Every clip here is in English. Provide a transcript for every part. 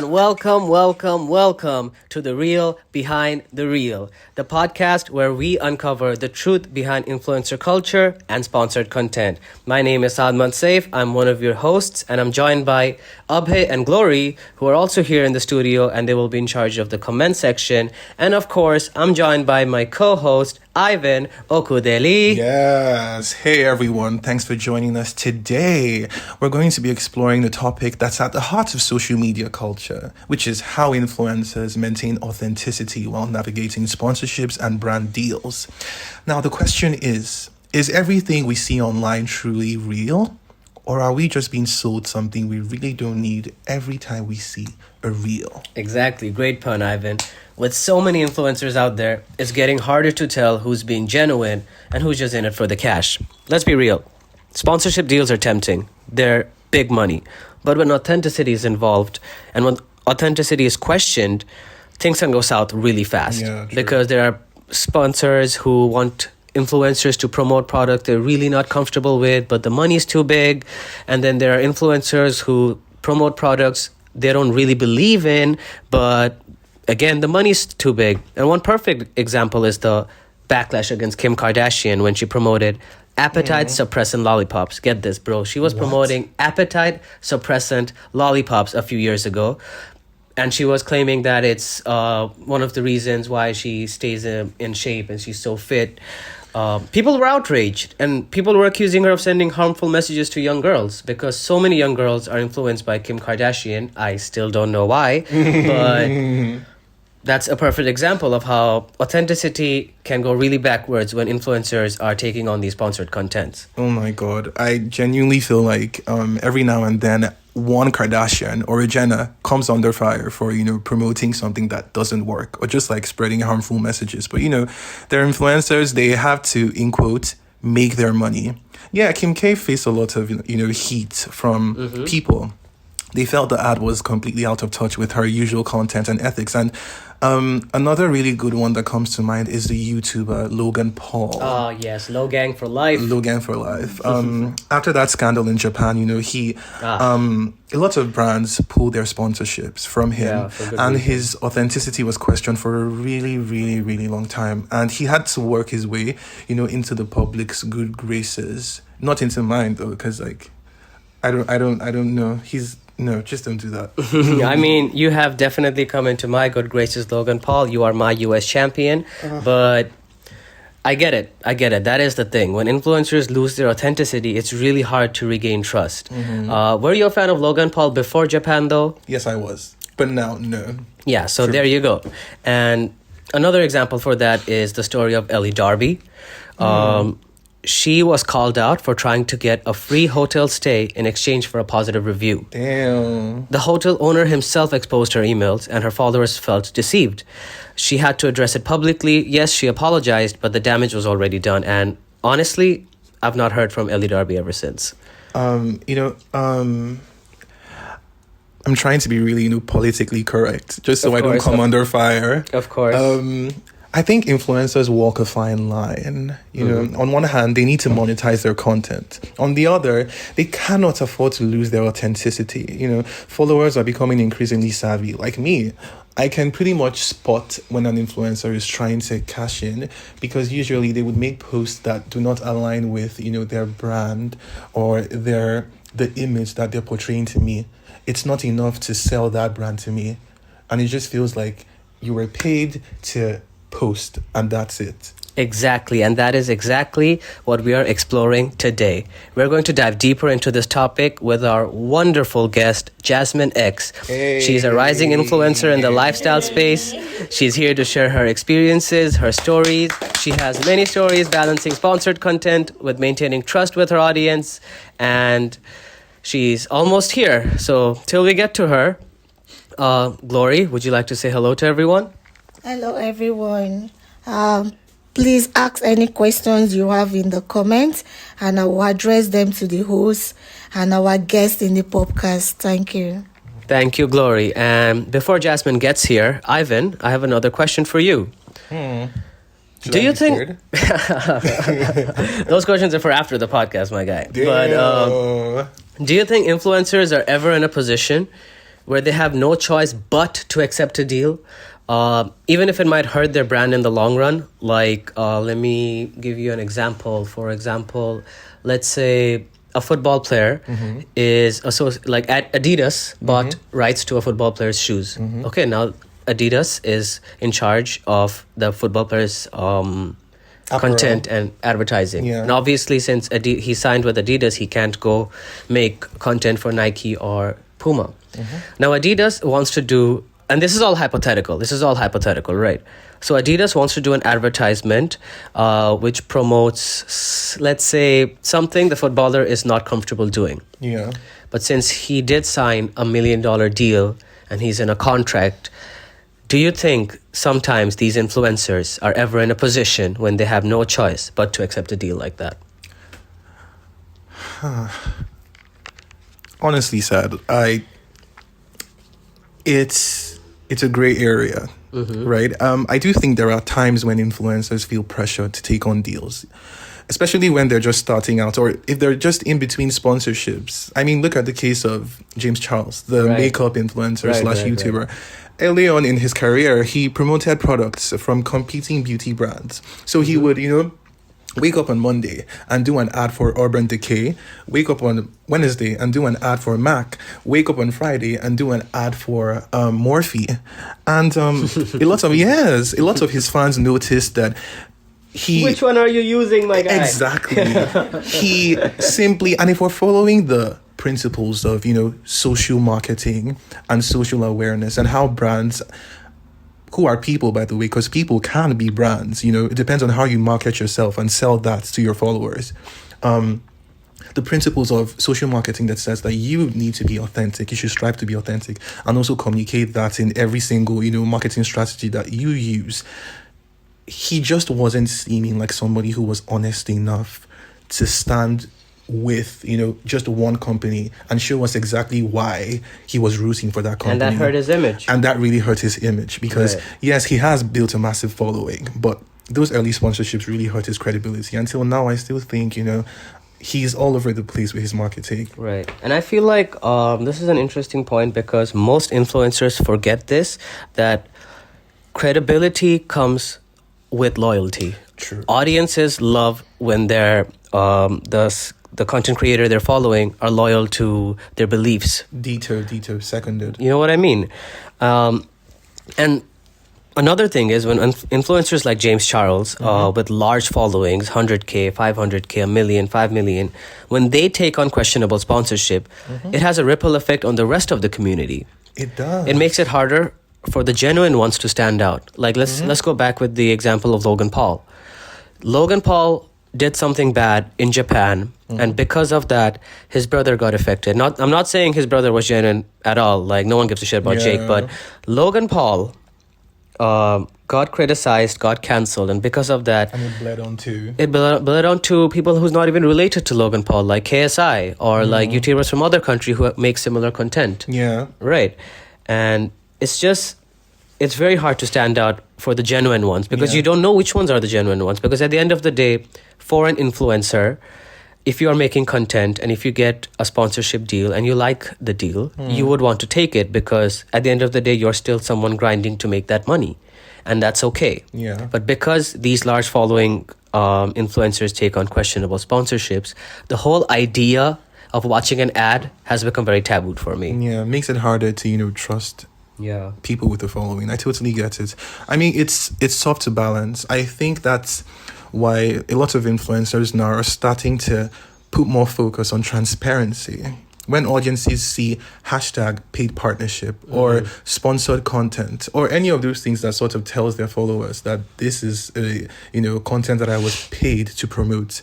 everyone. Welcome to The Real Behind the Real, the podcast where we uncover the truth behind influencer culture and sponsored content. My name is Saad and Ivan. I'm one of your hosts, and I'm joined by Abhay and Glory, who are also here in the studio, and they will be in charge of the comment section. And of course, I'm joined by my co-host, Ivan Okudeli. Yes. Hey, everyone. Thanks for joining us today. We're going to be exploring the topic that's at the heart of social media culture, which is how influencers maintain authenticity while navigating sponsorships and brand deals. Now, the question is everything we see online truly real? Or are we just being sold something we really don't need every time we see a reel? Exactly. Great pun, Ivan. With so many influencers out there, it's getting harder to tell who's being genuine and who's just in it for the cash. Let's be real. Sponsorship deals are tempting. They're big money. But when authenticity is involved and when authenticity is questioned, things can go south really fast. Yeah, true. Because there are sponsors who want influencers to promote product they're really not comfortable with, but the money's too big. And then there are influencers who promote products they don't really believe in, but again, the money's too big. And one perfect example is the backlash against Kim Kardashian when she promoted appetite suppressant lollipops. Get this, bro. She was promoting appetite suppressant lollipops a few years ago. And she was claiming that it's one of the reasons why she stays in shape and she's so fit. People were outraged, and people were accusing her of sending harmful messages to young girls because so many young girls are influenced by Kim Kardashian. I still don't know why, but that's a perfect example of how authenticity can go really backwards when influencers are taking on these sponsored contents. Oh my God. I genuinely feel like every now and then one Kardashian or a Jenner comes under fire for, promoting something that doesn't work or just like spreading harmful messages. But, they're influencers. They have to, in quote, make their money. Yeah, Kim K faced a lot of, heat from people. They felt the ad was completely out of touch with her usual content and ethics. And another really good one that comes to mind is the YouTuber Logan Paul. Oh, yes. Logang for life. Logan for life. After that scandal in Japan, a lot of brands pulled their sponsorships from him. And reason. His authenticity was questioned for a really, really, really long time. And he had to work his way, into the public's good graces. Not into mine, though, because, I don't know. No, just don't do that. I mean, you have definitely come into my good graces, Logan Paul. You are my US champion. But I get it. That is the thing. When influencers lose their authenticity, it's really hard to regain trust. Were you a fan of Logan Paul before Japan, though? Yes, I was. But now, no. Yeah, so there you go. And another example for that is the story of Ellie Darby. She was called out for trying to get a free hotel stay in exchange for a positive review. Damn. The hotel owner himself exposed her emails, and her followers felt deceived. She had to address it publicly. Yes, she apologized, but the damage was already done. And honestly, I've not heard from Ellie Darby ever since. I'm trying to be really, politically correct, just so I don't come under fire. Of course. I think influencers walk a fine line. On one hand, they need to monetize their content. On the other, they cannot afford to lose their authenticity. Followers are becoming increasingly savvy. Like me, I can pretty much spot when an influencer is trying to cash in because usually they would make posts that do not align with, their brand or the image that they're portraying to me. It's not enough to sell that brand to me. And it just feels like you were paid to post and that's it. Exactly, and that is exactly what we are exploring today. We're going to dive deeper into this topic with our wonderful guest, Jasmine X. Hey. She's a rising influencer in the lifestyle space. She's here to share her experiences, her stories. She has many stories balancing sponsored content with maintaining trust with her audience, and she's almost here. So till we get to her, Glory, would you like to say hello to everyone? Hello, everyone. Please ask any questions you have in the comments, and I will address them to the host and our guest in the podcast. Thank you. Thank you, Glory. And before Jasmine gets here, Ivan, I have another question for you. Do you think those questions are for after the podcast, my guy? Damn. But do you think influencers are ever in a position where they have no choice but to accept a deal, even if it might hurt their brand in the long run. Like, let me give you an example. For example, let's say a football player is like at Adidas bought rights to a football player's shoes. Okay, now Adidas is in charge of the football player's content and advertising. Yeah. And obviously, since he signed with Adidas, he can't go make content for Nike or Puma. Now Adidas wants to do, and this is all hypothetical, right? So Adidas wants to do an advertisement which promotes, let's say, something the footballer is not comfortable doing. Yeah. But since he did sign $1 million deal and he's in a contract, do you think sometimes these influencers are ever in a position when they have no choice but to accept a deal like that? Honestly, Saad, it's a gray area, right? I do think there are times when influencers feel pressure to take on deals, especially when they're just starting out or if they're just in between sponsorships. I mean, look at the case of James Charles, the makeup influencer slash YouTuber. Early on in his career, he promoted products from competing beauty brands. So he would, wake up on Monday and do an ad for Urban Decay, wake up on Wednesday and do an ad for MAC, wake up on Friday and do an ad for Morphe. And a lot of his fans noticed that which one are you using, my guy? Exactly. He simply, and if we're following the principles of, social marketing and social awareness and how brands, who are people, by the way, because people can be brands, it depends on how you market yourself and sell that to your followers. The principles of social marketing that says that you need to be authentic, you should strive to be authentic and also communicate that in every single, marketing strategy that you use. He just wasn't seeming like somebody who was honest enough to stand with, just one company and show us exactly why he was rooting for that company. And that hurt his image. And that really hurt his image because, yes, he has built a massive following, but those early sponsorships really hurt his credibility. Until now, I still think, he's all over the place with his marketing. Right. And I feel like this is an interesting point because most influencers forget this, that credibility comes with loyalty. True. Audiences love when they're the content creator they're following are loyal to their beliefs. Dito, seconded. You know what I mean? And another thing is when influencers like James Charles, with large followings, 100K, 500K, 1 million, 5 million, when they take on questionable sponsorship, it has a ripple effect on the rest of the community. It does. It makes it harder for the genuine ones to stand out. Like let's go back with the example of Logan Paul. Logan Paul did something bad in Japan, and because of that, his brother got affected. I'm not saying his brother was genuine at all. Like no one gives a shit about Jake, but Logan Paul got criticized, got cancelled, and because of that, and it bled on to people who's not even related to Logan Paul, like KSI or like YouTubers from other country who make similar content. Yeah, right. And it's very hard to stand out for the genuine ones because you don't know which ones are the genuine ones. Because at the end of the day, for an influencer, if you are making content and if you get a sponsorship deal and you like the deal, you would want to take it because at the end of the day, you're still someone grinding to make that money. And that's okay. Yeah. But because these large following influencers take on questionable sponsorships, the whole idea of watching an ad has become very tabooed for me. Yeah, it makes it harder to, trust people with the following. I totally get it. I mean, it's tough to balance. I think that's why a lot of influencers now are starting to put more focus on transparency. When audiences see hashtag paid partnership or sponsored content or any of those things that sort of tells their followers that this is content that I was paid to promote.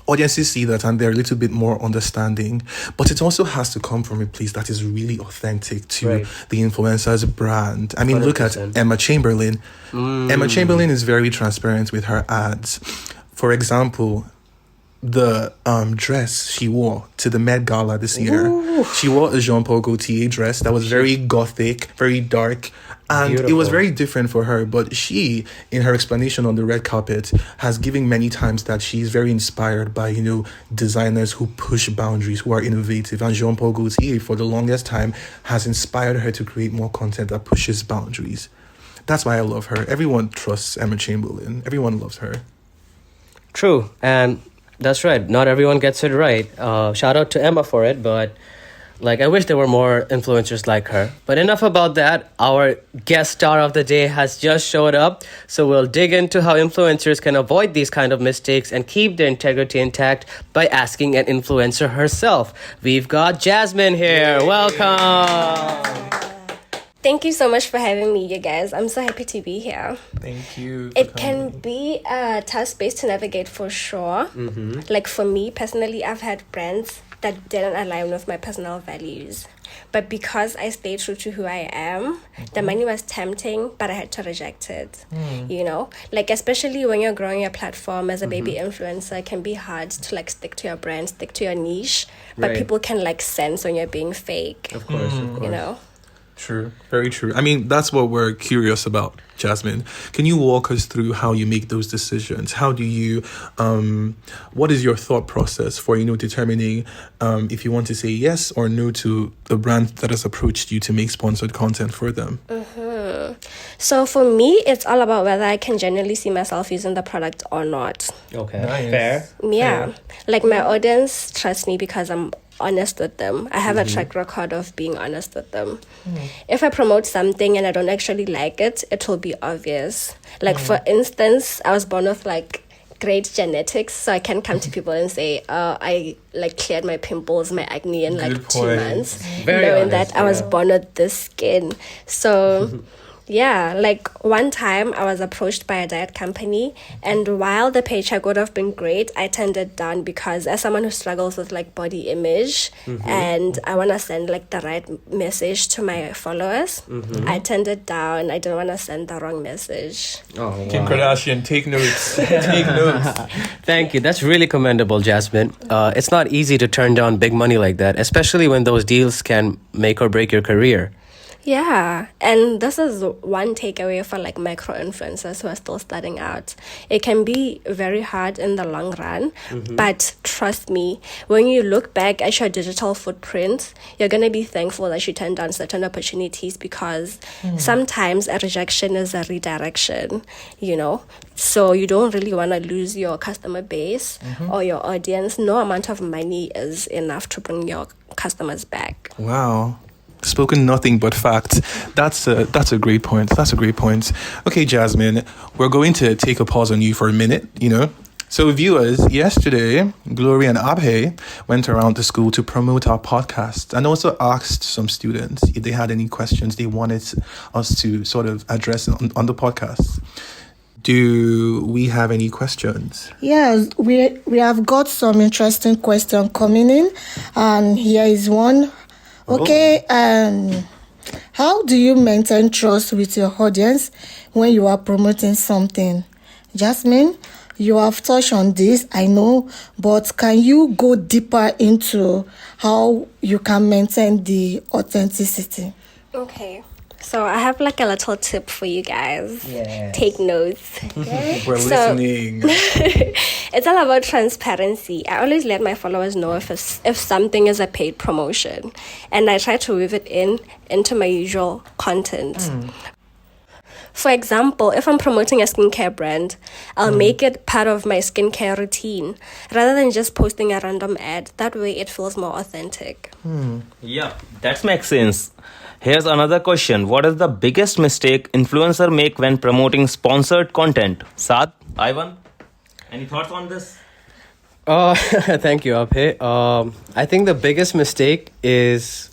Audiences see that and they're a little bit more understanding, but it also has to come from a place that is really authentic to the influencer's brand. I mean, 100%. Look at Emma 100%. Emma Chamberlain is very transparent with her ads. For example, the dress she wore to the Met Gala this year. Ooh. She wore a Jean-Paul Gaultier dress that was very gothic, very dark, and Beautiful. It was very different for her. But she, in her explanation on the red carpet, has given many times that she's very inspired by, designers who push boundaries, who are innovative. And Jean-Paul Gaultier, for the longest time, has inspired her to create more content that pushes boundaries. That's why I love her. Everyone trusts Emma Chamberlain. Everyone loves her. True. And that's right. Not everyone gets it right. Shout out to Emma for it, but I wish there were more influencers like her. But enough about that. Our guest star of the day has just showed up. So we'll dig into how influencers can avoid these kind of mistakes and keep their integrity intact by asking an influencer herself. We've got Jasmine here. Yay. Welcome. Thank you so much for having me, you guys. I'm so happy to be here. Thank you. It can be a tough space to navigate for sure. Mm-hmm. For me personally, I've had brands that didn't align with my personal values. But because I stayed true to who I am, the money was tempting, but I had to reject it. Especially when you're growing your platform as a baby influencer, it can be hard to stick to your brand, stick to your niche. But people can sense when you're being fake. Of course. True. Very true. I mean, that's what we're curious about, Jasmine. Can you walk us through how you make those decisions? How do you, what is your thought process for, determining if you want to say yes or no to the brand that has approached you to make sponsored content for them? So for me, it's all about whether I can genuinely see myself using the product or not. Okay. Nice. Fair. Yeah. My audience trusts me because I'm honest with them. I have a track record of being honest with them. If I promote something and I don't actually like it, it will be obvious. For instance, I was born with great genetics, so I can come to people and say, I cleared my pimples, my acne in 2 months. Very knowing honest, that I was born with this skin. So yeah, one time I was approached by a diet company, and while the paycheck would have been great, I turned it down because as someone who struggles with body image and I want to send the right message to my followers, I turned it down. I didn't want to send the wrong message. Oh, wow. Kim Kardashian, take notes. Take notes. Thank you. That's really commendable, Jasmine. It's not easy to turn down big money like that, especially when those deals can make or break your career. Yeah, and this is one takeaway for micro influencers who are still starting out. It can be very hard in the long run, but trust me, when you look back at your digital footprint, you're going to be thankful that you turned down certain opportunities because sometimes a rejection is a redirection, So you don't really want to lose your customer base or your audience. No amount of money is enough to bring your customers back. Wow. Spoken nothing but facts. That's a great point. That's a great point. Okay, Jasmine, we're going to take a pause on you for a minute, So viewers, yesterday, Glory and Abhay went around the school to promote our podcast and also asked some students if they had any questions they wanted us to sort of address on the podcast. Do we have any questions? Yes, we have got some interesting questions coming in, and here is one. Okay, how do you maintain trust with your audience when you are promoting something? Jasmine, you have touched on this, I know, but can you go deeper into how you can maintain the authenticity? Okay. So I have a little tip for you guys. Yes. Take notes. We're listening. It's all about transparency. I always let my followers know if something is a paid promotion, and I try to weave it into my usual content. For example, if I'm promoting a skincare brand, I'll make it part of my skincare routine rather than just posting a random ad. That way it feels more authentic. Yeah, that makes sense. Here's another question. What is the biggest mistake influencer make when promoting sponsored content? Saad, Ivan, any thoughts on this? Thank you, Abhay. I think the biggest mistake is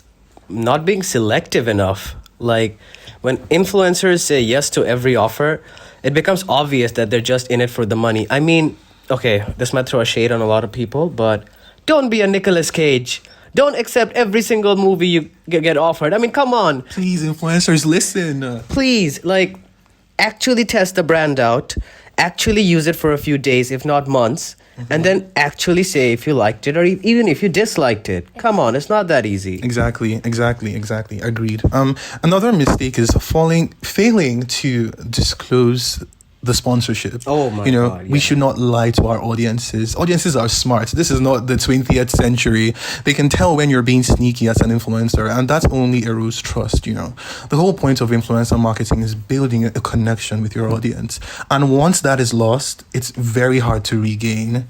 not being selective enough. When influencers say yes to every offer, it becomes obvious that they're just in it for the money. I mean, okay, this might throw a shade on a lot of people, but don't be a Nicolas Cage. Don't accept every single movie you get offered. I mean, come on. Please, influencers, listen. Please, actually test the brand out actually use it for a few days, if not months, and then actually say if you liked it or even if you disliked it. Come on, it's not that easy. Exactly. Agreed. Another mistake is failing to disclose the sponsorship. Oh my God, we yeah. should not lie to our audiences. Audiences are smart. This is not the 20th century. They can tell when you're being sneaky as an influencer, and that only erodes trust. The whole point of influencer marketing is building a connection with your audience, and once that is lost, it's very hard to regain.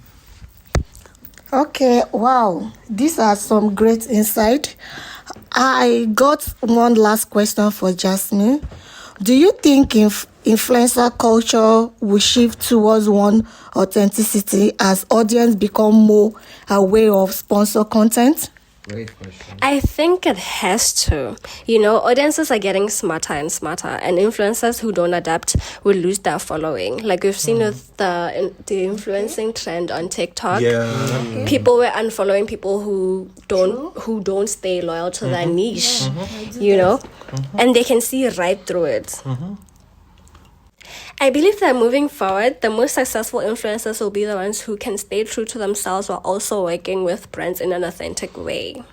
Okay, wow. These are some great insight. I got one last question for Jasmine. Do you think influencer culture will shift towards one authenticity as audience become more aware of sponsor content? Great question. I think it has to. Audiences are getting smarter and smarter, and influencers who don't adapt will lose their following. Like we've seen with the influencing trend on TikTok. Yeah. People were unfollowing people who don't stay loyal to their niche, and they can see right through it. I believe that moving forward, the most successful influencers will be the ones who can stay true to themselves while also working with brands in an authentic way.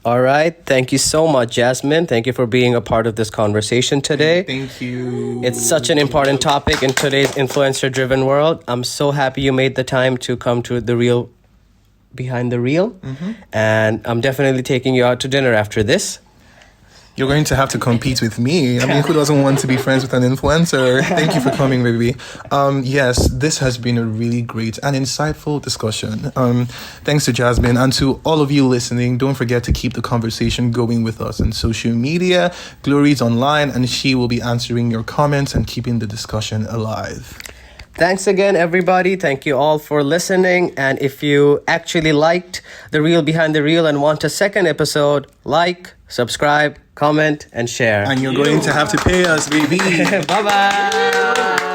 All right. Thank you so much, Jasmine. Thank you for being a part of this conversation today. Thank you. It's such an important topic in today's influencer-driven world. I'm so happy you made the time to come to the real behind the reel. And I'm definitely taking you out to dinner after this. You're going to have to compete with me. I mean, who doesn't want to be friends with an influencer? Thank you for coming, baby. Yes, this has been a really great and insightful discussion. Thanks to Jasmine and to all of you listening. Don't forget to keep the conversation going with us on social media. Glory's online, and she will be answering your comments and keeping the discussion alive. Thanks again, everybody. Thank you all for listening. And if you actually liked The Reel Behind the Reel and want a second episode, like, subscribe, comment, and share. And you're going to have to pay us, baby. Bye-bye.